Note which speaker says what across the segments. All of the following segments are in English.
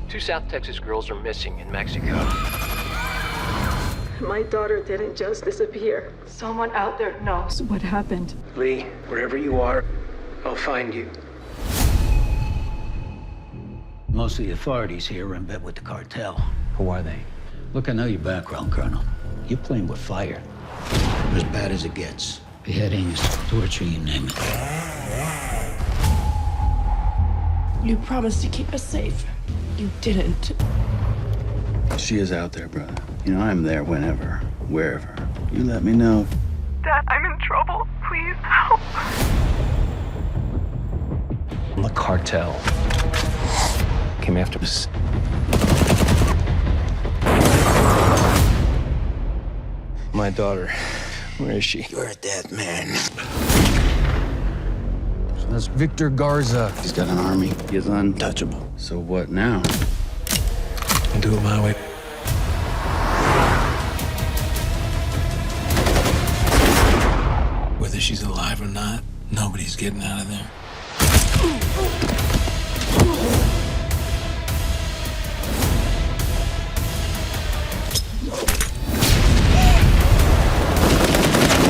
Speaker 1: Two South Texas girls are missing in Mexico.
Speaker 2: My daughter didn't just disappear. Someone out there knows what happened.
Speaker 1: Lee, wherever you are, I'll find you.
Speaker 3: Most of the authorities here are in bed with the cartel.
Speaker 4: Who are they?
Speaker 3: Look, I know your background, Colonel. You're playing with fire. As bad as it gets. Beheadings, torture, you name it.
Speaker 2: You promised to keep us safe. You didn't.
Speaker 5: She is out there, brother. You know, I'm there whenever, wherever. You let me know.
Speaker 2: Dad, I'm in trouble. Please help.
Speaker 4: The cartel came after us. My daughter, where is she?
Speaker 3: You're a dead man.
Speaker 4: So that's Victor Garza.
Speaker 5: He's got an army. He is untouchable. So what now?
Speaker 4: I'll do it my way.
Speaker 6: Whether she's alive or not, nobody's getting out of there.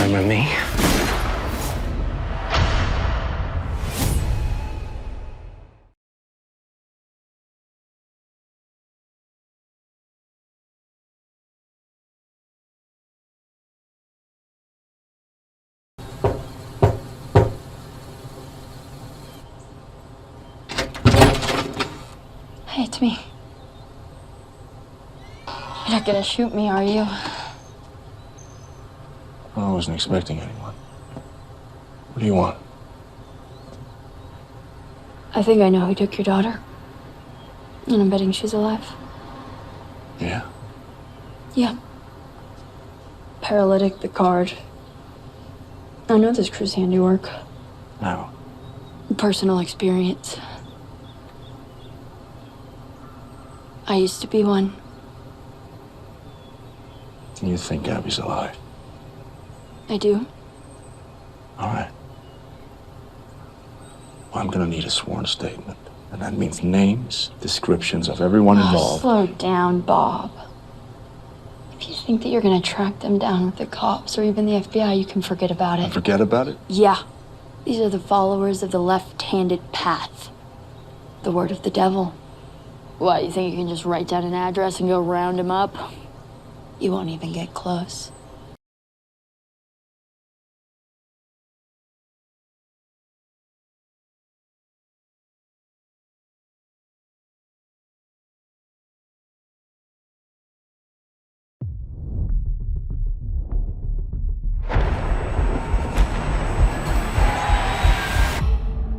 Speaker 4: Remember me?
Speaker 7: Hey, it's me. You're not gonna shoot me, are you?
Speaker 6: I wasn't expecting anyone. What do you want?
Speaker 7: I think I know who took your daughter. And I'm betting she's alive.
Speaker 6: Yeah?
Speaker 7: Yeah. Paralytic, the card. I know this crew's handiwork.
Speaker 6: No.
Speaker 7: Personal experience. I used to be one.
Speaker 6: You think Abby's alive?
Speaker 7: I do.
Speaker 6: All right. Well, I'm gonna need a sworn statement. And that means names, descriptions of everyone involved.
Speaker 7: Slow down, Bob. If you think that you're gonna track them down with the cops or even the FBI, you can forget about it.
Speaker 6: And forget about it?
Speaker 7: Yeah. These are the followers of the left-handed path. The word of the devil. What, you think you can just write down an address and go round him up? You won't even get close.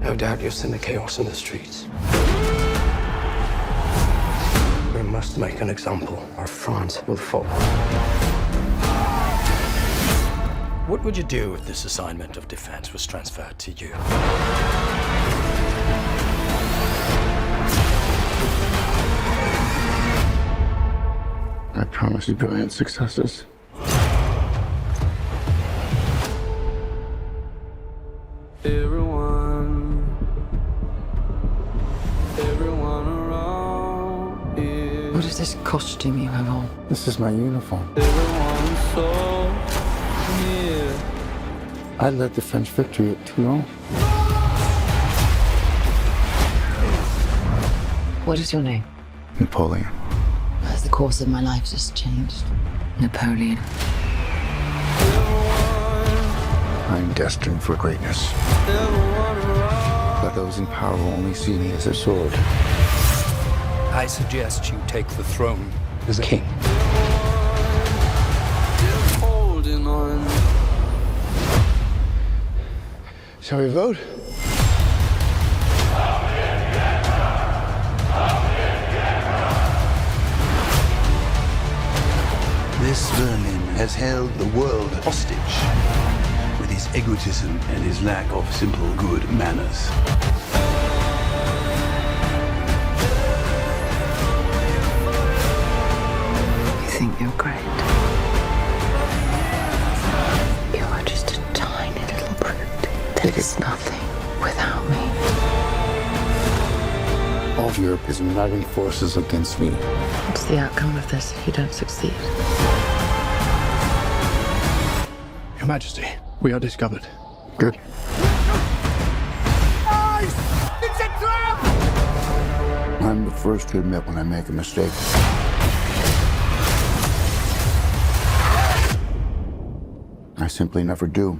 Speaker 1: No doubt you'll send the chaos in the streets. We must make an example, or France will fall.
Speaker 8: What would you do if this assignment of defense was transferred to you?
Speaker 5: I promise you brilliant successes.
Speaker 9: Everyone around here.
Speaker 10: What is this costume you have on?
Speaker 5: This is my uniform.
Speaker 9: Everyone's so near.
Speaker 5: I led the French victory at Toulon.
Speaker 10: What is your name?
Speaker 5: Napoleon.
Speaker 10: As the course of my life just changed. Napoleon.
Speaker 5: I am destined for greatness. But those in power will only see me as a sword.
Speaker 8: I suggest you take the throne as a king.
Speaker 9: Holding on.
Speaker 5: Shall we vote?
Speaker 11: This vermin has held the world hostage with his egotism and his lack of simple good manners.
Speaker 10: You think you're great. You are just a tiny little brute that is nothing without me.
Speaker 5: All of Europe is uniting forces against me.
Speaker 10: What's the outcome of this if you don't succeed?
Speaker 1: Your Majesty, we are discovered.
Speaker 5: Good.
Speaker 11: It's a trap!
Speaker 5: I'm the first to admit when I make a mistake. I simply never do.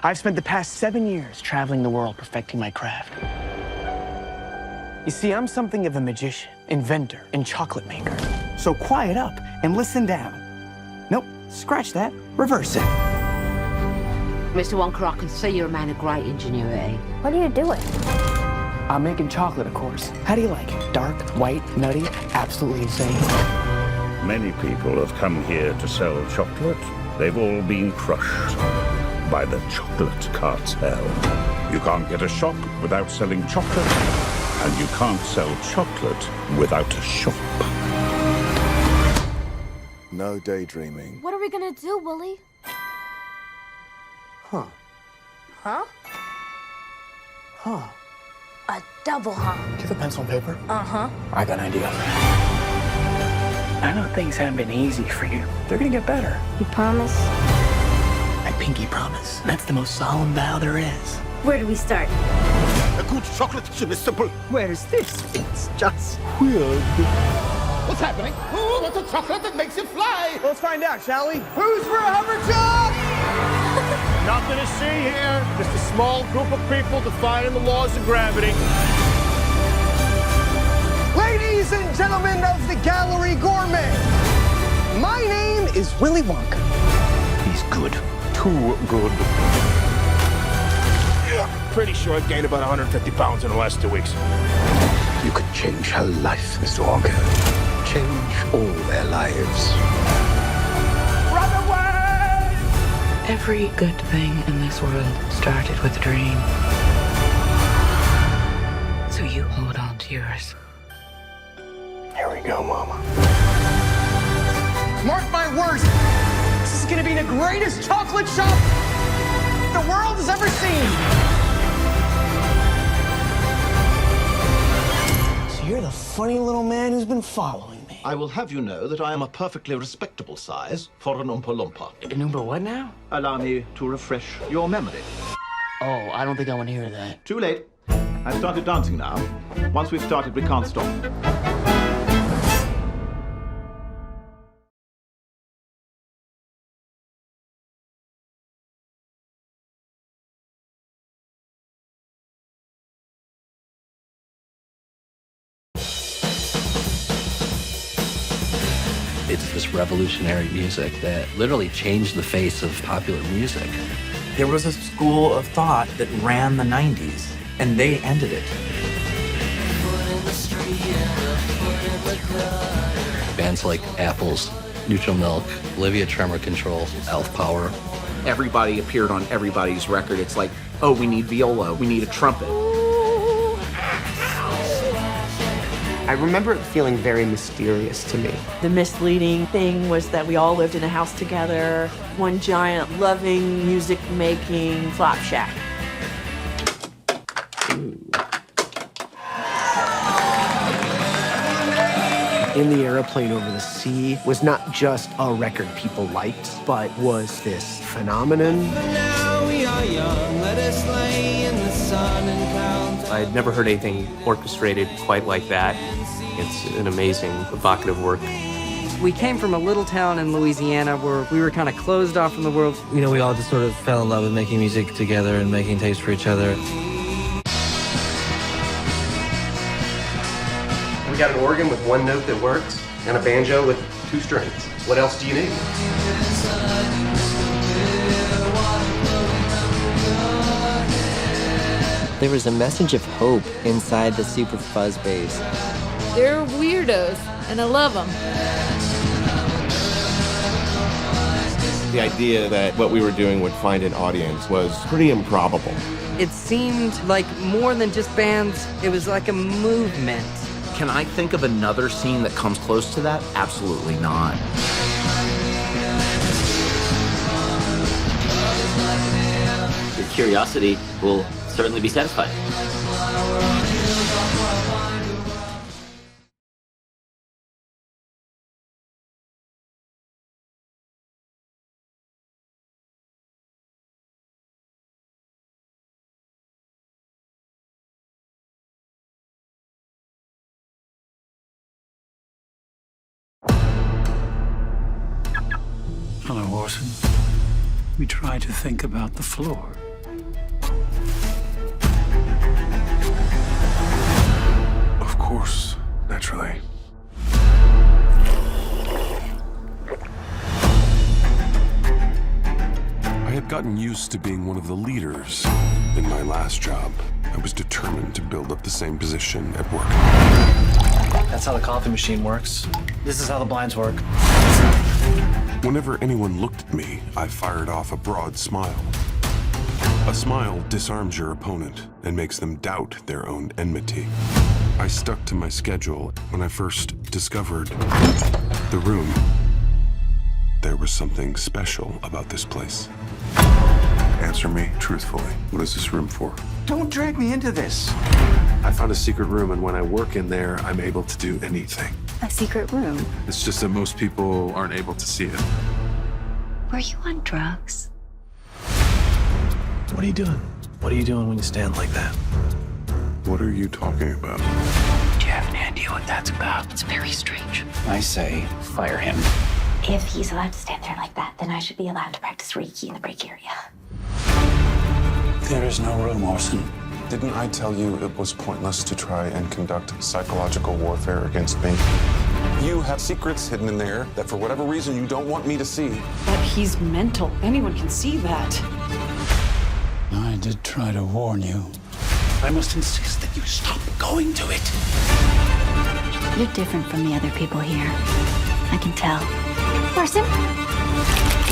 Speaker 12: I've spent the past 7 years traveling the world perfecting my craft. You see, I'm something of a magician, inventor, and chocolate maker. So quiet up and listen down. Nope, scratch that, reverse it.
Speaker 13: Mr. Wonka, I can see you're a man of great ingenuity.
Speaker 2: What are you doing?
Speaker 12: I'm making chocolate, of course. How do you like it? Dark, white, nutty, absolutely insane.
Speaker 14: Many people have come here to sell chocolate. They've all been crushed by the chocolate cartel. You can't get a shop without selling chocolate, and you can't sell chocolate without a shop.
Speaker 11: No daydreaming.
Speaker 2: What are we gonna do, Willie?
Speaker 12: Huh.
Speaker 2: Huh?
Speaker 12: Huh.
Speaker 2: A double huh?
Speaker 12: Do you have a pencil and paper?
Speaker 2: Uh-huh.
Speaker 12: I got an idea. I know things haven't been easy for you. They're gonna get better.
Speaker 2: You promise?
Speaker 12: I pinky promise. That's the most solemn vow there is.
Speaker 2: Where do we start?
Speaker 11: A good chocolate chip is simple.
Speaker 12: Where is this? It's just
Speaker 11: Weird. What's happening? Ooh, what's a chocolate that makes it fly?
Speaker 12: Let's find out, shall we?
Speaker 11: Who's for a hover job?
Speaker 15: Nothing to see here. Just a small group of people defying the laws of gravity.
Speaker 12: Ladies and gentlemen of the Gallery Gourmet, my name is Willy Wonka.
Speaker 15: He's good. Too good. Pretty sure I've gained about 150 pounds in the last 2 weeks.
Speaker 5: You could change her life, Mr. Wonka. Change all their lives.
Speaker 15: Run away!
Speaker 10: Every good thing in this world started with a dream. So you hold on to yours.
Speaker 12: Here we go, Mama. Mark my words, this is gonna be the greatest chocolate shop the world has ever seen. So you're the funny little man who's been following me.
Speaker 16: I will have you know that I am a perfectly respectable size for an Oompa Loompa.
Speaker 12: An Oompa what now?
Speaker 16: Allow me to refresh your memory.
Speaker 12: Oh, I don't think I want to hear that.
Speaker 16: Too late. I've started dancing now. Once we've started, we can't stop.
Speaker 17: It's this revolutionary music that literally changed the face of popular music.
Speaker 18: There was a school of thought that ran the 90s, and they ended it.
Speaker 17: Bands like Apple's Neutral Milk, Olivia Tremor Control, Elf Power.
Speaker 19: Everybody appeared on everybody's record. It's like, oh, we need viola, we need a trumpet.
Speaker 12: I remember it feeling very mysterious to me.
Speaker 20: The misleading thing was that we all lived in a house together, one giant, loving, music-making flop shack.
Speaker 12: In the Aeroplane Over the Sea was not just a record people liked, but was this phenomenon.
Speaker 9: Now we are young, let us lay in the sun and count.
Speaker 21: I had never heard anything orchestrated quite like that. It's an amazing, evocative work.
Speaker 22: We came from a little town in Louisiana where we were kind of closed off from the world.
Speaker 23: You know, we all just sort of fell in love with making music together and making tapes for each other.
Speaker 24: We got an organ with one note that works and a banjo with 2 strings. What else do you need?
Speaker 25: There was a message of hope inside the super fuzz bass.
Speaker 26: They're weirdos, and I love them.
Speaker 3: The idea that what we were doing would find an audience was pretty improbable.
Speaker 22: It seemed like more than just bands, it was like a movement.
Speaker 19: Can I think of another scene that comes close to that? Absolutely not.
Speaker 4: Your curiosity will certainly be satisfied.
Speaker 6: Hello, Orson. We try to think about the floor.
Speaker 7: Of course, naturally. I had gotten used to being one of the leaders in my last job. I was determined to build up the same position at work.
Speaker 23: That's how the coffee machine works. This is how the blinds work.
Speaker 7: Whenever anyone looked at me, I fired off a broad smile. A smile disarms your opponent and makes them doubt their own enmity. I stuck to my schedule. When I first discovered the room, there was something special about this place. Answer me truthfully. What is this room for?
Speaker 5: Don't drag me into this.
Speaker 7: I found a secret room, and when I work in there, I'm able to do anything.
Speaker 10: A secret room?
Speaker 7: It's just that most people aren't able to see it.
Speaker 10: Were you on drugs?
Speaker 23: What are you doing? What are you doing when you stand like that?
Speaker 7: What are you talking about?
Speaker 23: Do you have any idea what that's about?
Speaker 10: It's very strange.
Speaker 23: I say, fire him.
Speaker 10: If he's allowed to stand there like that, then I should be allowed to practice Reiki in the break area.
Speaker 6: There is no room, Orson.
Speaker 7: Didn't I tell you it was pointless to try and conduct psychological warfare against me? You have secrets hidden in there that for whatever reason you don't want me to see.
Speaker 2: But he's mental. Anyone can see that.
Speaker 6: I did try to warn you. I must insist that you stop going to it.
Speaker 10: You're different from the other people here. I can tell. Orson?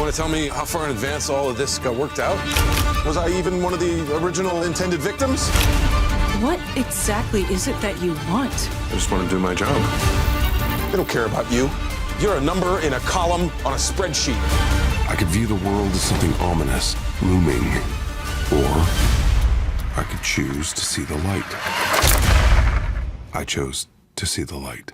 Speaker 7: Want to tell me how far in advance all of this got worked out? Was I even one of the original intended victims?
Speaker 2: What exactly is it that you want?
Speaker 7: I just want to do my job. They don't care about you. You're a number in a column on a spreadsheet. I could view the world as something ominous, looming. Or I could choose to see the light. I chose to see the light.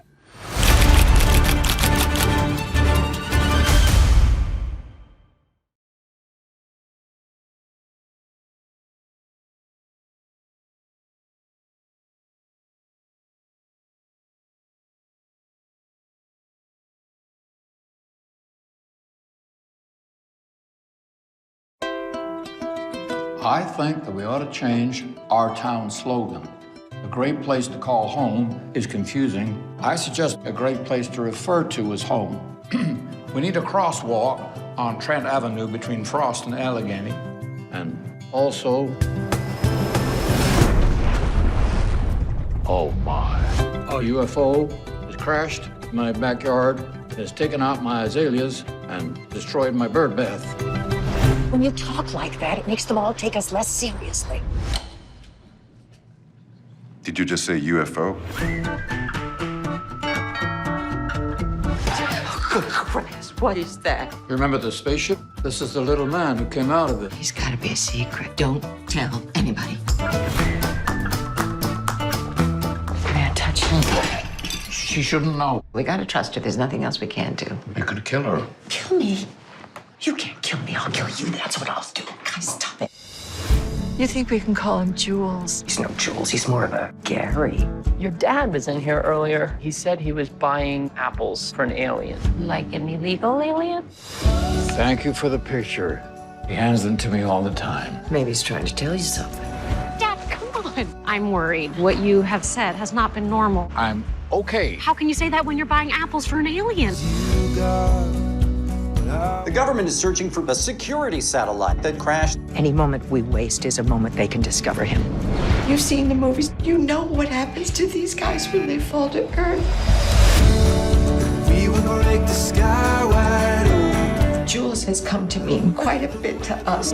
Speaker 8: I think that we ought to change our town slogan. A great place to call home is confusing. I suggest a great place to refer to as home. We need a crosswalk on Trent Avenue between Frost and Allegheny. And also... Oh, my. A UFO has crashed in my backyard, has taken out my azaleas, and destroyed my bird bath.
Speaker 10: When you talk like that, it makes them all take us less seriously.
Speaker 7: Did you just say UFO?
Speaker 13: Good Christ, what is that?
Speaker 8: You remember the spaceship? This is the little man who came out of it.
Speaker 13: He's gotta be a secret. Don't tell anybody. Man, touch him.
Speaker 8: She shouldn't know.
Speaker 13: We gotta trust her. The's nothing else we can do.
Speaker 8: We could kill her.
Speaker 13: Kill me? You can't kill me. I'll kill you. That's what I'll do. Guys, stop it.
Speaker 2: You think we can call him Jules?
Speaker 13: He's no Jules. He's more of a Gary.
Speaker 26: Your dad was in here earlier. He said he was buying apples for an alien.
Speaker 13: Like an illegal alien?
Speaker 8: Thank you for the picture. He hands them to me all the time.
Speaker 13: Maybe he's trying to tell you something.
Speaker 27: Dad, come on. I'm worried. What you have said has not been normal.
Speaker 8: I'm okay.
Speaker 27: How can you say that when you're buying apples for an alien?
Speaker 28: The government is searching for a security satellite that crashed.
Speaker 13: Any moment we waste is a moment they can discover him.
Speaker 2: You've seen the movies. You know what happens to these guys when they fall to earth.
Speaker 9: We will break the sky wide open.
Speaker 2: Jules has come to mean quite a bit to us.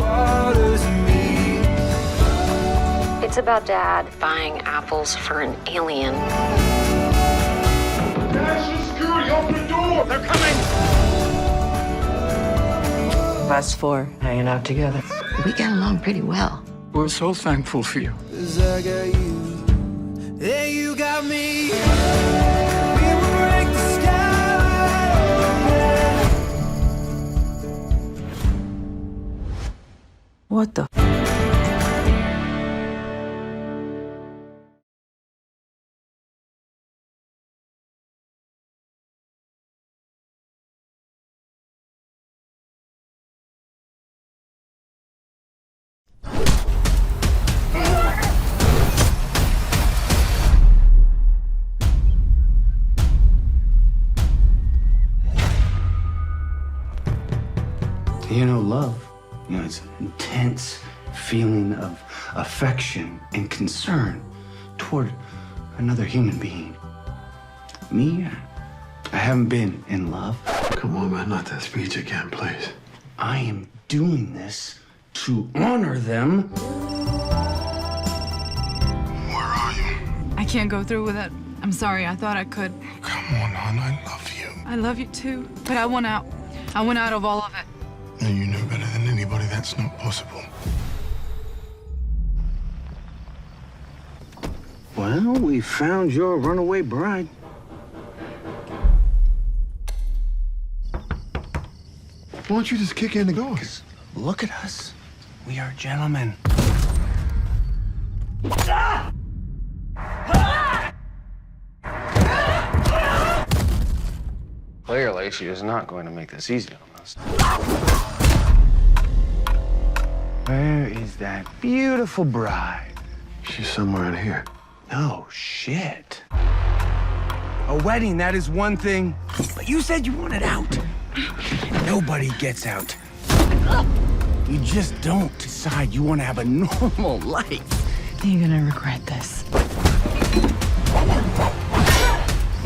Speaker 27: It's about Dad buying apples for an alien.
Speaker 1: National Security, open the door! They're coming!
Speaker 26: Us four hanging out together.
Speaker 2: We get along pretty well.
Speaker 8: We're so thankful for you.
Speaker 9: 'Cause I got you, and you got me. We will break the sky.
Speaker 26: What the?
Speaker 11: You know, love, it's an intense feeling of affection and concern toward another human being. Me, I haven't been in love.
Speaker 5: Come on, man, not that speech again, please.
Speaker 11: I am doing this to honor them.
Speaker 5: Where are you?
Speaker 14: I can't go through with it. I'm sorry, I thought I could.
Speaker 5: Come on, hon, I love you.
Speaker 14: I love you too, but I want out. I want out of all of it.
Speaker 5: And you know better than anybody that's not possible.
Speaker 11: Well, we found your runaway bride.
Speaker 5: Why don't you just kick in the door?
Speaker 11: Look at us. We are gentlemen.
Speaker 15: Clearly, she is not going to make this easy on us.
Speaker 11: Where is that beautiful bride?
Speaker 5: She's somewhere in here.
Speaker 11: No shit. A wedding, that is one thing. But you said you wanted out. Nobody gets out. You just don't decide you want to have a normal life.
Speaker 14: You're gonna regret this.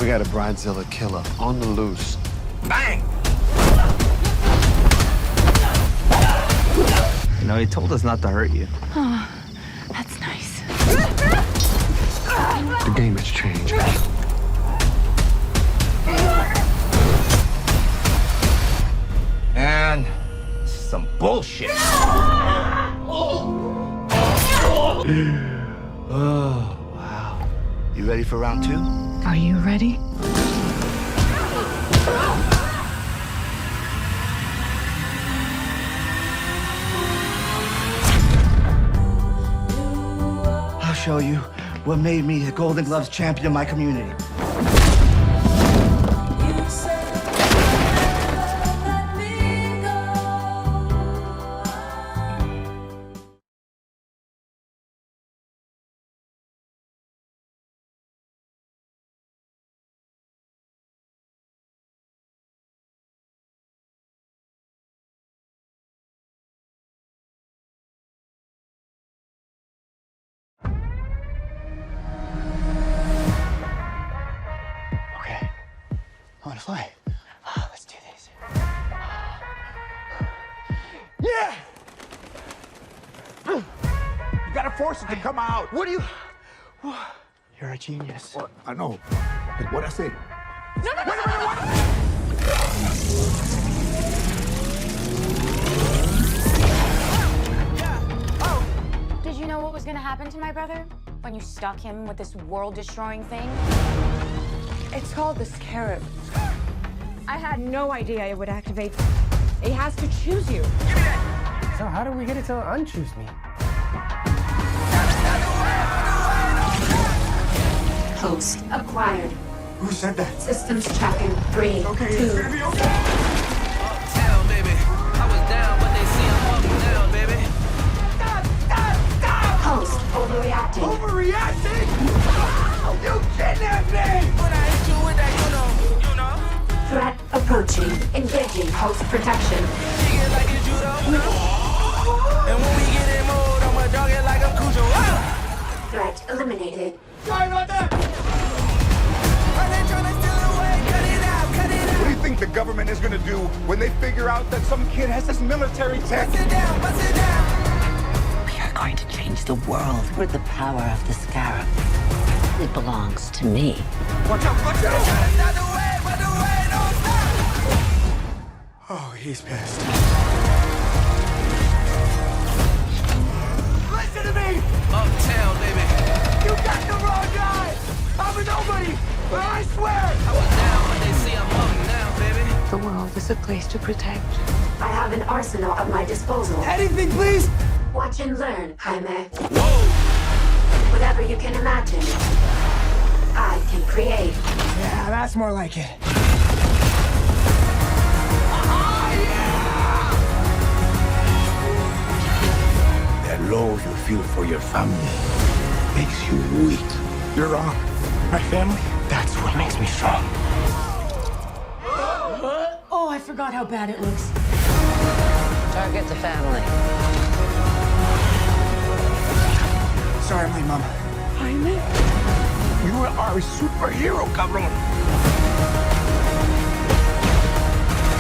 Speaker 5: We got a bridezilla killer on the loose.
Speaker 11: Bang!
Speaker 15: You know, he told us not to hurt you.
Speaker 14: Oh, that's nice.
Speaker 5: The game has changed.
Speaker 11: And some bullshit. Oh, wow. You ready for round two?
Speaker 14: Are you ready?
Speaker 11: I'll show you what made me the Golden Gloves champion of my community. I want to fly. Oh, let's do this. Yeah! You gotta force it to come out. What do you... You're a genius.
Speaker 5: What? I know. But what'd I say?
Speaker 14: No!
Speaker 16: Did you know what was gonna happen to my brother when you stuck him with this world-destroying thing?
Speaker 2: It's called the Scarab. I had no idea it would activate. It has to choose you.
Speaker 23: So how do we get it to unchoose me?
Speaker 16: Host acquired.
Speaker 5: Who said that?
Speaker 16: Systems tracking 3, 2.
Speaker 9: Uptown, baby. I was down, but they see I'm up down, baby.
Speaker 16: Host overreacting.
Speaker 11: Overreacting? You kidnapped me!
Speaker 9: When I hit you with that, you know.
Speaker 16: Threat approaching. Engaging host protection.
Speaker 9: She get like a judo. And when we get in mode, I'ma dog it like a Cujo.
Speaker 16: Threat eliminated.
Speaker 9: Sorry about that. Are they trying to steal away? Cut it out, cut it out.
Speaker 5: What do you think think the government is gonna do when they figure out that some kid has this military tech?
Speaker 9: Bust it down, bust it down.
Speaker 13: We are going to change the world with the power of the scarab. It belongs to me.
Speaker 5: Watch out, watch out!
Speaker 9: Not the way, but the way don't stop.
Speaker 5: Oh, he's pissed.
Speaker 9: Listen to me.
Speaker 23: Uptown, baby.
Speaker 9: You got the wrong guy. I'm a nobody, but I swear.
Speaker 23: I was down, but they see I'm up now, baby.
Speaker 2: The world is a place to protect.
Speaker 10: I have an arsenal at my disposal.
Speaker 9: Anything, please.
Speaker 10: Watch and learn, Jaime.
Speaker 23: Whoa!
Speaker 10: Whatever you can imagine, I can create.
Speaker 9: Yeah, that's more like it.
Speaker 5: That love you feel for your family makes you weak. You're wrong. My family, that's what makes me strong.
Speaker 2: Oh, I forgot how bad it looks.
Speaker 13: Target the family.
Speaker 9: Sorry, my mom.
Speaker 2: Jaime?
Speaker 5: You are a superhero, cabron.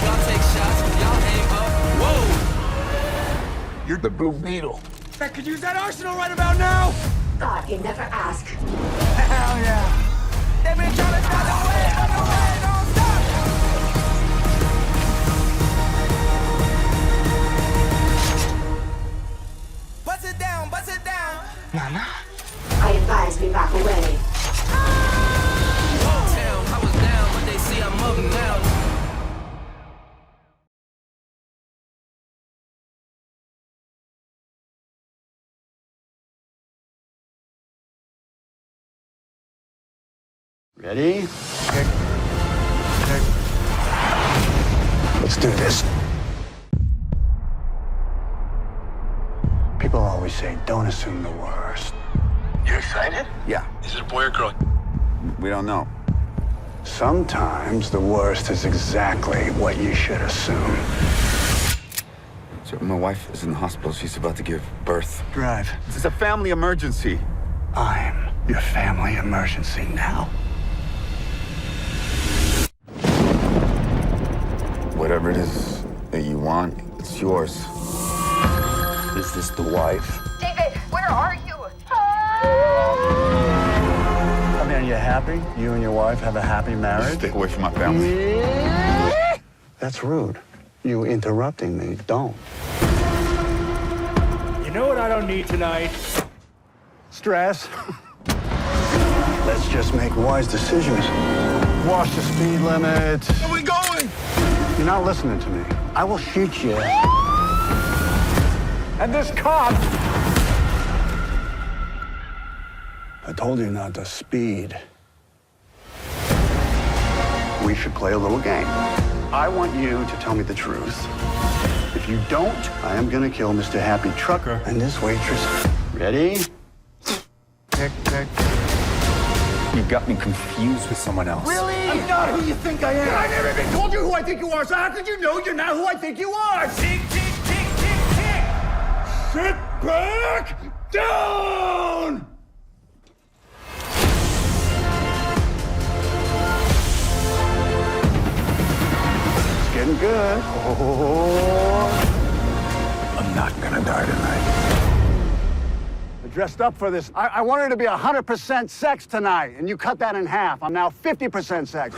Speaker 23: Y'all take shots, y'all aim up. Whoa!
Speaker 5: You're the Blue Beetle.
Speaker 9: I could use that arsenal right about now.
Speaker 10: Thought you'd never ask.
Speaker 9: Hell yeah. They've been trying to run away, don't stop. Bust it down, bust it down.
Speaker 5: Mama?
Speaker 10: I advise we back away.
Speaker 23: Uptown, I was down, but they see I'm up now.
Speaker 11: Ready? Let's do this. People always say, don't assume the worst.
Speaker 5: You excited?
Speaker 11: Yeah,
Speaker 5: Is it a boy or girl?
Speaker 11: we don't know. Sometimes the worst is exactly what you should assume.
Speaker 5: So my wife is in the hospital. She's about to give birth.
Speaker 11: Drive.
Speaker 5: This is a family emergency.
Speaker 11: I'm your family emergency now.
Speaker 5: Whatever it is that you want, it's yours. Is this the wife?
Speaker 2: David, where are you?
Speaker 11: I mean, are you happy? You and your wife have a happy marriage?
Speaker 5: Stay away from my family.
Speaker 11: That's rude. You interrupting me. Don't.
Speaker 9: You know what I don't need tonight?
Speaker 11: Stress. Let's just make wise decisions. Watch the speed limit.
Speaker 5: Where are we going?
Speaker 11: You're not listening to me. I will shoot you. And this cop. I told you not to speed. We should play a little game. I want you to tell me the truth. If you don't, I am gonna kill Mr. Happy Trucker and this waitress. Ready? Tick, tick.
Speaker 5: You got me confused with someone else.
Speaker 9: Really? I'm not who you think I am. I never even told you who I think you are, so how could you know you're not who I think you are? Tick, tick, tick, tick, tick. Sit back down!
Speaker 11: It's getting good. Oh.
Speaker 5: I'm not gonna die tonight.
Speaker 11: I dressed up for this. I wanted to be 100% sex tonight, and you cut that in half. I'm now 50% sex.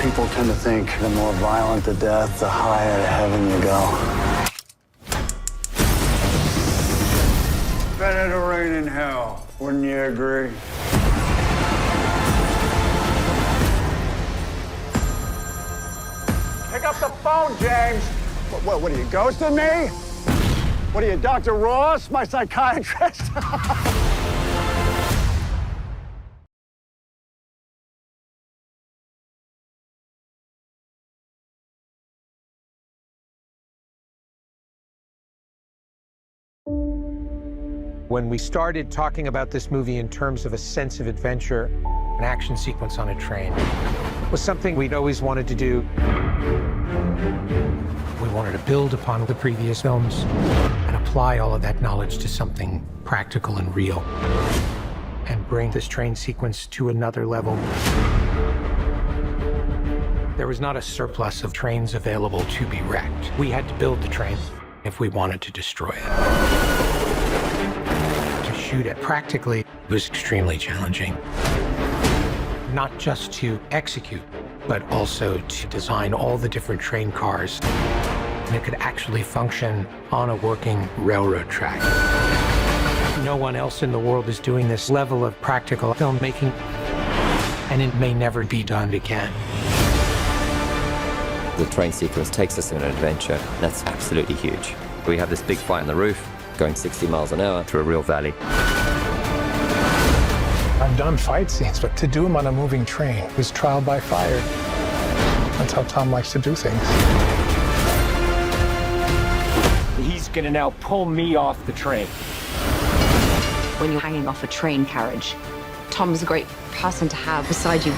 Speaker 11: People tend to think the more violent the death, the higher to heaven you go. Better to rain in hell, wouldn't you agree? Pick up the phone, James. What are you, ghosting me? What are you, Dr. Ross, my psychiatrist?
Speaker 3: When we started talking about this movie in terms of a sense of adventure, an action sequence on a train was something we'd always wanted to do. We wanted to build upon the previous films and apply all of that knowledge to something practical and real and bring this train sequence to another level. There was not a surplus of trains available to be wrecked. We had to build the train if we wanted to destroy it. To shoot it practically was extremely challenging. Not just to execute, but also to design all the different train cars. And it could actually function on a working railroad track. No one else in the world is doing this level of practical filmmaking, and it may never be done again.
Speaker 12: The train sequence takes us on an adventure. That's absolutely huge. We have this big fight on the roof, going 60 miles an hour through a real valley.
Speaker 17: I've done fight scenes, but to do them on a moving train is trial by fire. That's how Tom likes to do things.
Speaker 18: He's gonna now pull me off the train.
Speaker 20: When you're hanging off a train carriage, Tom's a great person to have beside you.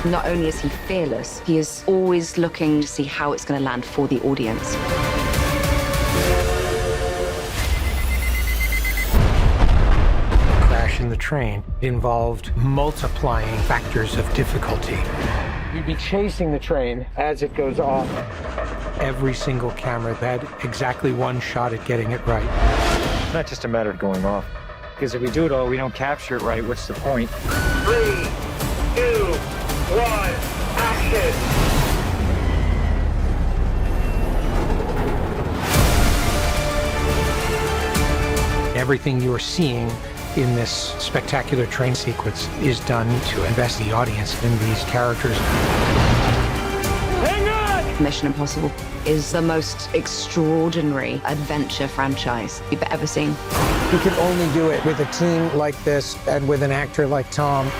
Speaker 20: Not only is he fearless, he is always looking to see how it's going to land for the audience.
Speaker 3: Crash in the train involved multiplying factors of difficulty.
Speaker 18: You'd be chasing the train as it goes off.
Speaker 3: Every single camera had exactly one shot at getting it right.
Speaker 18: It's not just a matter of going off. Because if we do it all, we don't capture it right, what's the point?
Speaker 1: 3, 2, 1, action!
Speaker 3: Everything you're seeing in this spectacular train sequence is done to invest the audience in these characters.
Speaker 18: Hang on!
Speaker 20: Mission Impossible is the most extraordinary adventure franchise you've ever seen.
Speaker 3: You can only do it with a team like this and with an actor like Tom.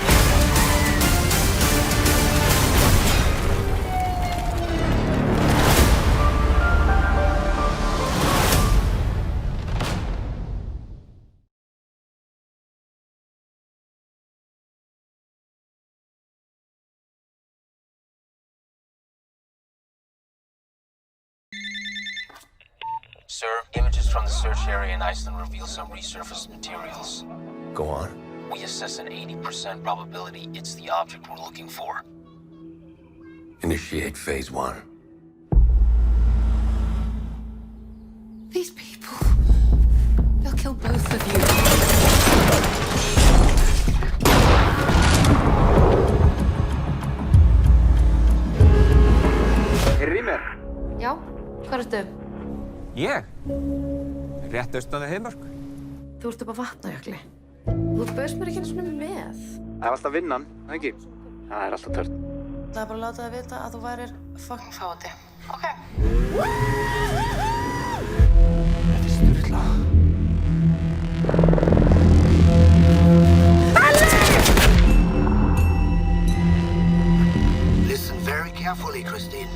Speaker 21: Sir, images from the search area in Iceland reveal some resurfaced materials.
Speaker 5: Go on.
Speaker 21: We assess an 80% probability it's the object we're looking for.
Speaker 5: Initiate phase 1.
Speaker 22: These people, they'll kill both of you.
Speaker 24: Rýmer.
Speaker 22: Já, hvað ertu?
Speaker 24: Ég? Rétt austan við Heiðmörk.
Speaker 22: Þú ert upp á Vatnajökli. Þú bauðst mér ekki einu svona með.
Speaker 24: Það er alltaf vinnan, ekki? Það er alltaf törn.
Speaker 22: Það er bara að láta það vita að þú værir fucking fáti. Ok.
Speaker 24: Þetta er styrla.
Speaker 5: Listen very carefully, Christine.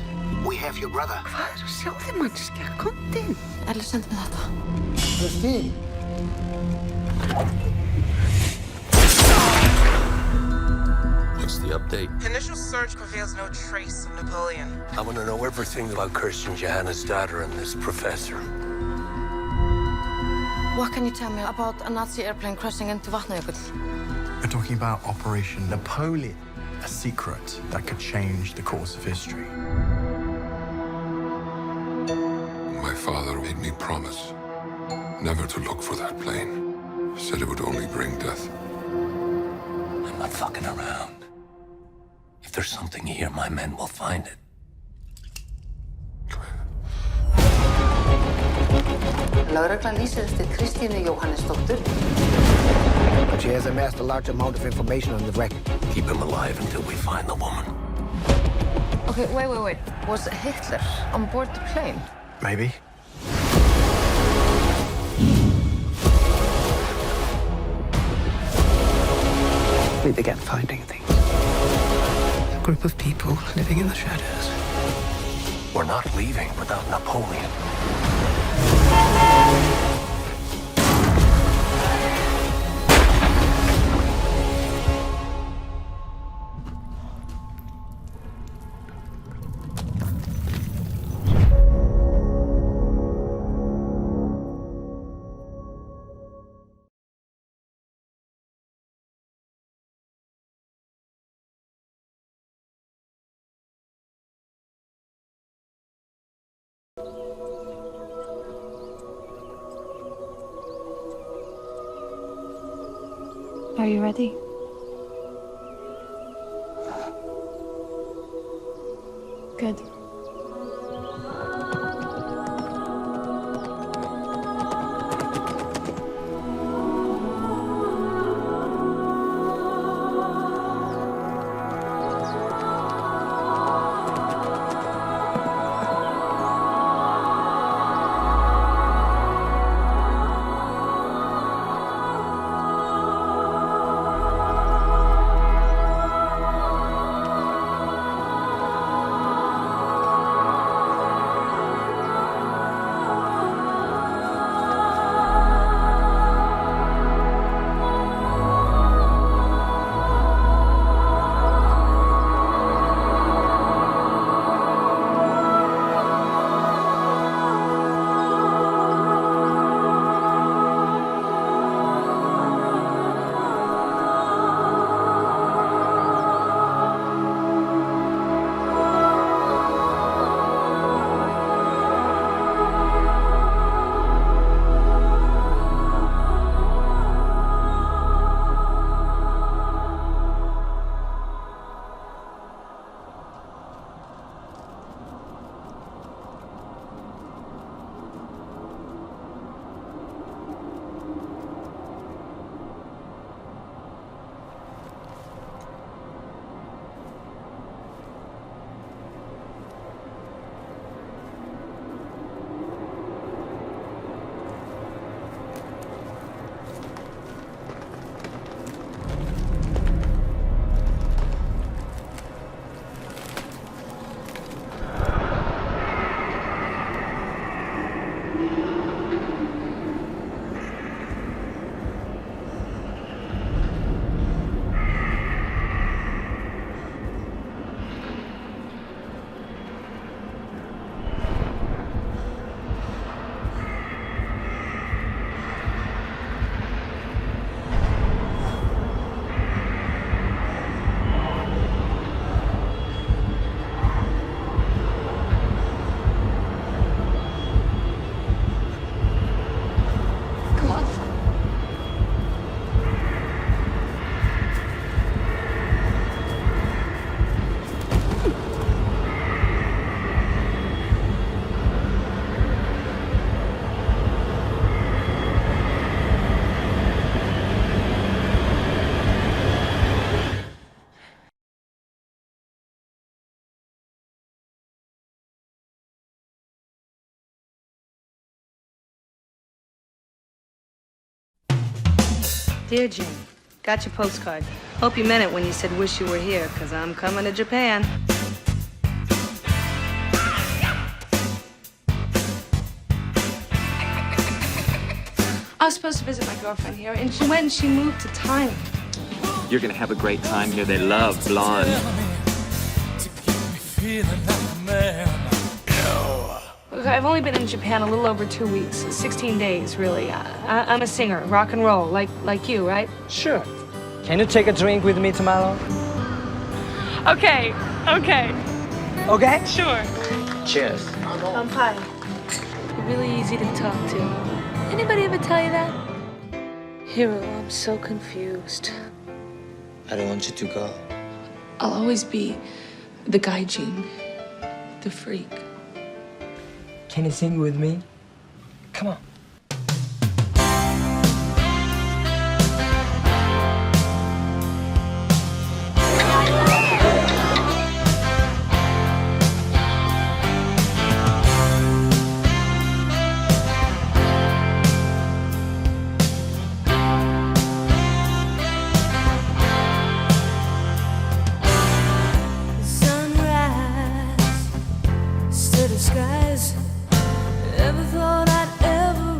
Speaker 5: We have your brother.
Speaker 22: Hvað er að sjá þig, mannskja? Komdu inn. Elli, sendi mér þetta.
Speaker 5: Christine! What's the update?
Speaker 25: Initial search reveals no trace of Napoleon.
Speaker 5: I want to know everything about Kirsten Johanna's daughter and this professor.
Speaker 22: What can you tell me about a Nazi airplane crashing into Vatnajökull?
Speaker 29: We're talking about Operation Napoleon, a secret that could change the course of history.
Speaker 7: My father made me promise never to look for that plane. Said it would only bring death.
Speaker 5: I'm not fucking around. If there's something here, my men will find it.
Speaker 22: Lögreglan lýsir eftir Kristínu Jóhannesdóttur.
Speaker 5: She has amassed a large amount of information on the wreck. Keep him alive until we find the woman.
Speaker 22: Okay, wait. Was Hitler on board the plane?
Speaker 29: Maybe.
Speaker 11: We began finding things. A group of people living in the shadows.
Speaker 5: We're not leaving without Napoleon.
Speaker 10: Are you ready? Good.
Speaker 4: Dear Jane, got your postcard. Hope you meant it when you said wish you were here, because I'm coming to Japan. I was supposed to visit my girlfriend here, and she went and she moved to Thailand.
Speaker 21: You're gonna have a great time here. They love blonde.
Speaker 4: Look, I've only been in Japan a little over 2 weeks, 16 days, really. I'm a singer, rock and roll, like you, right?
Speaker 18: Sure. Can you take a drink with me tomorrow?
Speaker 4: Okay.
Speaker 18: Okay?
Speaker 4: Sure.
Speaker 18: Cheers.
Speaker 4: I'm fine. You're really easy to talk to. Anybody ever tell you that? Hero, I'm so confused.
Speaker 6: I don't want you to go.
Speaker 4: I'll always be the gaijin, the freak.
Speaker 18: Can you sing with me? Come on.
Speaker 8: Sunrise to the skies. Never thought I'd ever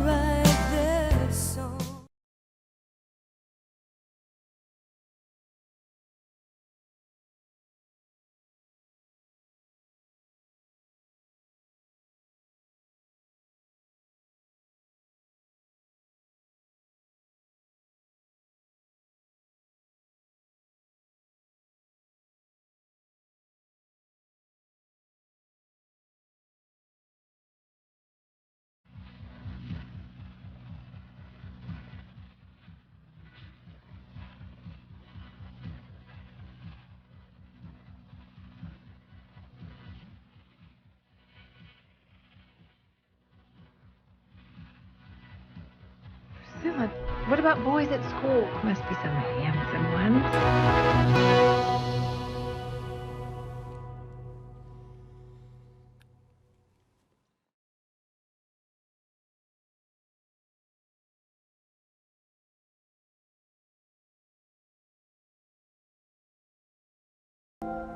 Speaker 8: What about boys at school? Must be some handsome ones.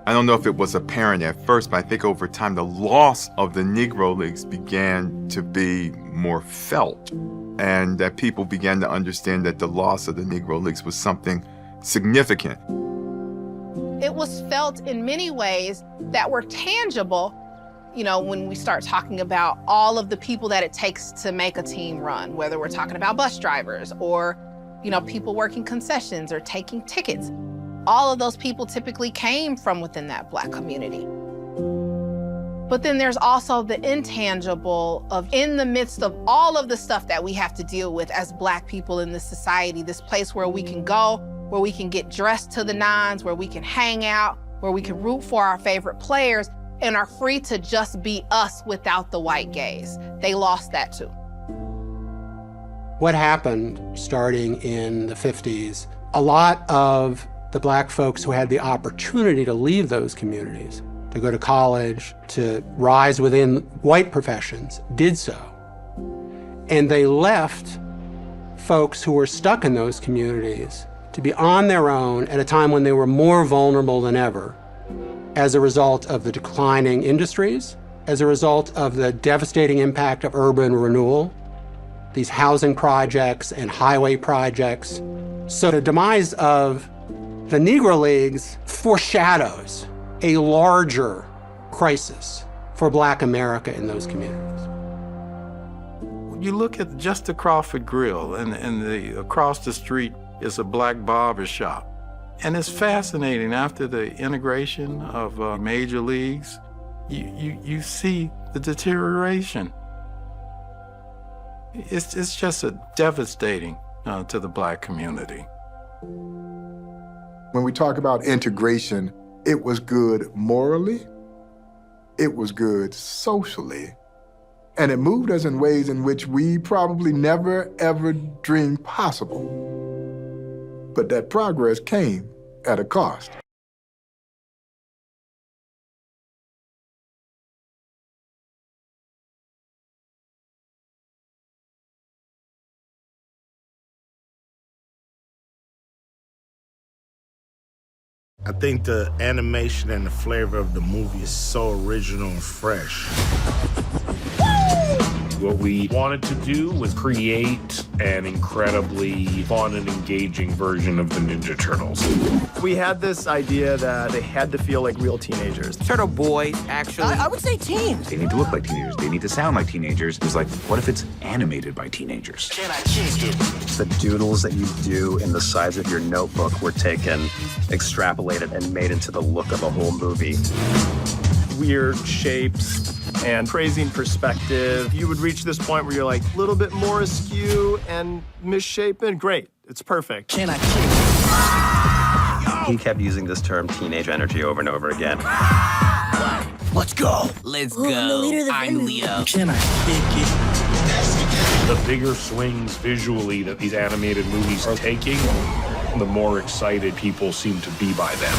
Speaker 13: I don't know if it was apparent at first, but I think over time the loss of the Negro Leagues began to be more felt, and that people began to understand that the loss of the Negro Leagues was something significant.
Speaker 14: It was felt in many ways that were tangible, you know, when we start talking about all of the people that it takes to make a team run, whether we're talking about bus drivers or, you know, people working concessions or taking tickets. All of those people typically came from within that Black community. But then there's also the intangible of, in the midst of all of the stuff that we have to deal with as Black people in this society, this place where we can go, where we can get dressed to the nines, where we can hang out, where we can root for our favorite players, and are free to just be us without the white gaze. They lost that too.
Speaker 15: What happened starting in the 50s, a lot of the Black folks who had the opportunity to leave those communities, to go to college, to rise within white professions, did so. And they left folks who were stuck in those communities to be on their own at a time when they were more vulnerable than ever as a result of the declining industries, as a result of the devastating impact of urban renewal, these housing projects and highway projects. So the demise of the Negro Leagues foreshadows a larger crisis for Black America in those communities.
Speaker 16: You look at just the Crawford Grill, and across the street is a Black barber shop. And it's fascinating, after the integration of major leagues, you see the deterioration. It's just devastating to the Black community.
Speaker 5: When we talk about integration, it was good morally, it was good socially, and it moved us in ways in which we probably never, ever dreamed possible. But that progress came at a cost.
Speaker 19: I think the animation and the flavor of the movie is so original and fresh. What we wanted to do was create an incredibly fun and engaging version of the Ninja Turtles.
Speaker 26: We had this idea that they had to feel like real teenagers.
Speaker 21: Turtle boys, actually.
Speaker 26: I would say teens.
Speaker 27: They need to look like teenagers. They need to sound like teenagers. It was like, what if it's animated by teenagers?
Speaker 21: Can I kick it?
Speaker 26: The doodles that you do in the sides of your notebook were taken, extrapolated, and made into the look of a whole movie. Weird shapes and crazy in perspective. You would reach this point where you're like, a little bit more askew and misshapen. Great, it's perfect.
Speaker 21: Can I kick it?
Speaker 26: He kept using this term teenage energy over and over again.
Speaker 21: Let's go. Let's go. I'm Leo. Can I kick it?
Speaker 19: The bigger swings visually that these animated movies are taking, the more excited people seem to be by them.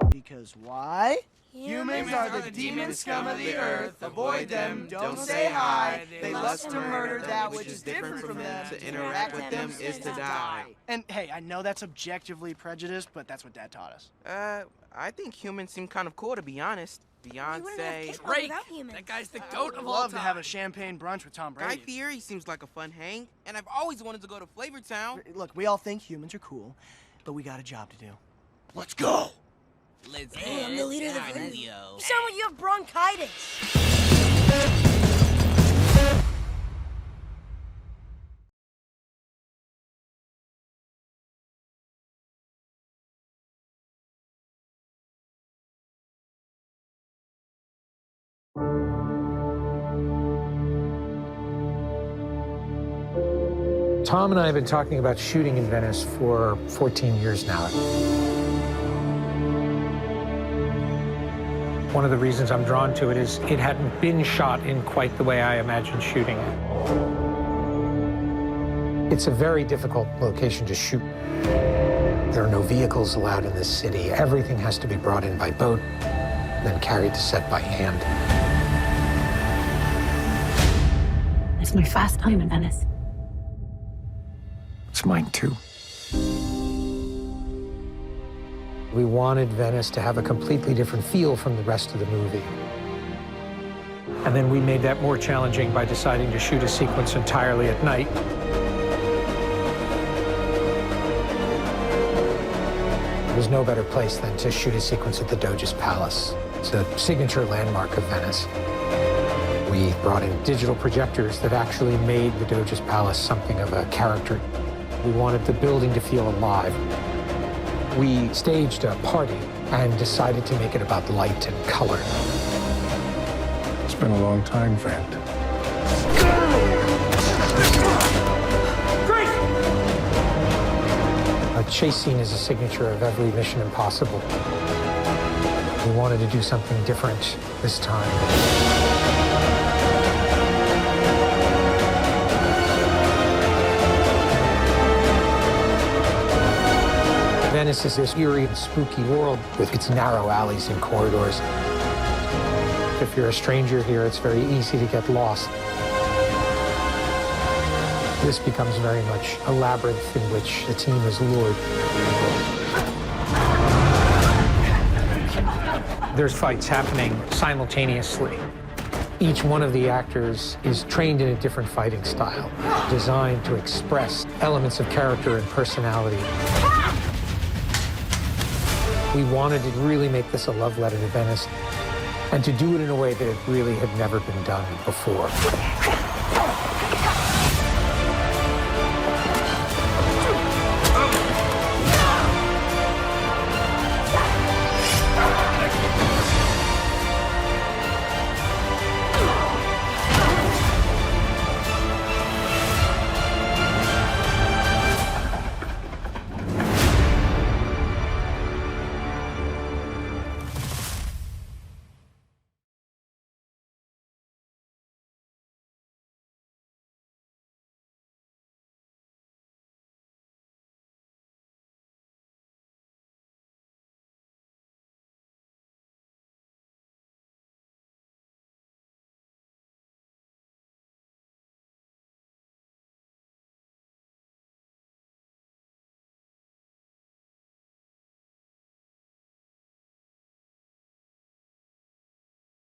Speaker 28: Because why? Humans are the demon scum of the earth. Avoid them, don't say hi. They lust to murder that which is different from them. To interact with them is to die.
Speaker 30: And hey, I know that's objectively prejudiced, but that's what Dad taught us.
Speaker 28: I think humans seem kind of cool, to be honest. Beyonce,
Speaker 22: Drake,
Speaker 28: that guy's the goat of all
Speaker 30: Love
Speaker 28: time.
Speaker 30: to have a champagne brunch with Tom Brady.
Speaker 28: Guy Fieri seems like a fun hang, and I've always wanted to go to Flavor Town.
Speaker 30: Look, we all think humans are cool, but we got a job to do.
Speaker 28: Let's go.
Speaker 22: Let's hey, I'm the leader of the group.
Speaker 21: Leo.
Speaker 22: You sound like you have bronchitis.
Speaker 1: Tom and I have been talking about shooting in Venice for 14 years now. One of the reasons I'm drawn to it is it hadn't been shot in quite the way I imagined shooting it. It's a very difficult location to shoot. There are no vehicles allowed in this city. Everything has to be brought in by boat, then carried to set by hand.
Speaker 10: It's my first time in Venice.
Speaker 19: It's mine too.
Speaker 1: We wanted Venice to have a completely different feel from the rest of the movie. And then we made that more challenging by deciding to shoot a sequence entirely at night. There's no better place than to shoot a sequence at the Doge's Palace. It's a signature landmark of Venice. We brought in digital projectors that actually made the Doge's Palace something of a character. We wanted the building to feel alive. We staged a party and decided to make it about light and color.
Speaker 29: It's been a long time, friend.
Speaker 1: A chase scene is a signature of every Mission Impossible. We wanted to do something different this time. Venice is this eerie and spooky world with its narrow alleys and corridors. If you're a stranger here, it's very easy to get lost. This becomes very much a labyrinth in which the team is lured. There's fights happening simultaneously. Each one of the actors is trained in a different fighting style, designed to express elements of character and personality. We wanted to really make this a love letter to Venice and to do it in a way that it really had never been done before.